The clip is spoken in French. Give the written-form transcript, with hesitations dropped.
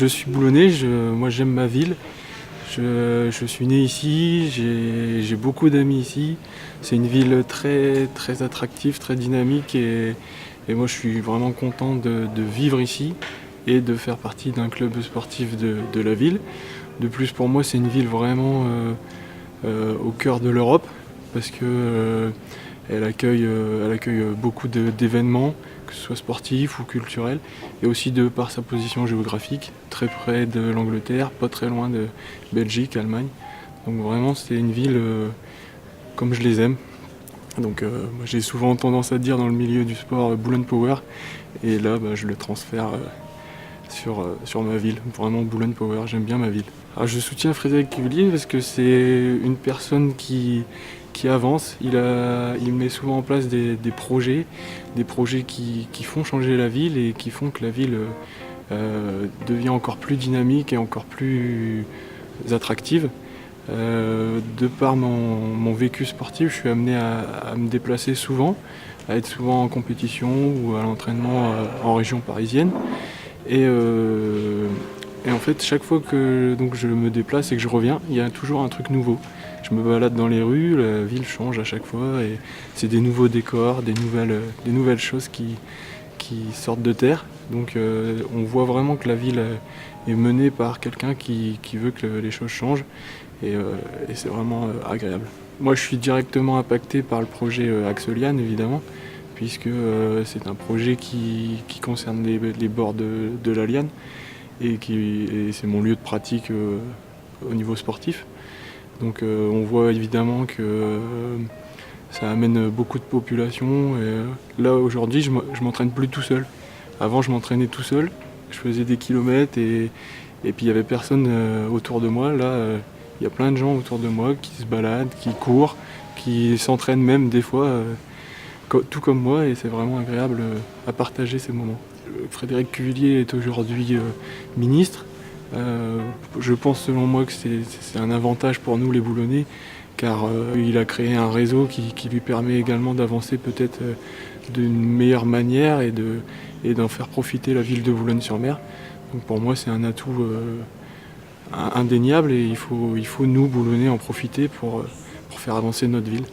Je suis boulonnais, moi j'aime ma ville. Je suis né ici, j'ai beaucoup d'amis ici. C'est une ville très, très attractive, très dynamique et moi je suis vraiment content de vivre ici et de faire partie d'un club sportif de la ville. De plus pour moi c'est une ville vraiment au cœur de l'Europe parce que elle accueille beaucoup d'événements, que ce soit sportifs ou culturels, et aussi de par sa position géographique, très près de l'Angleterre, pas très loin de Belgique, Allemagne. Donc vraiment c'est une ville comme je les aime. Donc moi, j'ai souvent tendance à dire dans le milieu du sport Boulogne Power, et là je le transfère sur ma ville. Vraiment Boulogne Power, j'aime bien ma ville. Alors, je soutiens Frédéric Cuvillier parce que c'est une personne qui avance. Il met souvent en place des projets qui font changer la ville et qui font que la ville devient encore plus dynamique et encore plus attractive. De par mon vécu sportif, je suis amené à me déplacer souvent, à être souvent en compétition ou à l'entraînement en région parisienne. Et en fait, chaque fois que je me déplace et que je reviens, il y a toujours un truc nouveau. Je me balade dans les rues, la ville change à chaque fois et c'est des nouveaux décors, des nouvelles choses qui sortent de terre. Donc on voit vraiment que la ville est menée par quelqu'un qui veut que les choses changent et c'est vraiment agréable. Moi je suis directement impacté par le projet Axeliane évidemment, puisque c'est un projet qui concerne les bords de la Liane et c'est mon lieu de pratique au niveau sportif. Donc on voit évidemment que ça amène beaucoup de population. Et là aujourd'hui je m'entraîne plus tout seul. Avant je m'entraînais tout seul, je faisais des kilomètres et puis il n'y avait personne autour de moi. Là il y a plein de gens autour de moi qui se baladent, qui courent, qui s'entraînent même des fois. Tout comme moi, et c'est vraiment agréable à partager ces moments. Frédéric Cuvillier est aujourd'hui ministre. Je pense selon moi que c'est un avantage pour nous les Boulonnais, car il a créé un réseau qui lui permet également d'avancer peut-être d'une meilleure manière et d'en faire profiter la ville de Boulogne-sur-Mer. Donc pour moi c'est un atout indéniable et il faut nous Boulonnais en profiter pour faire avancer notre ville.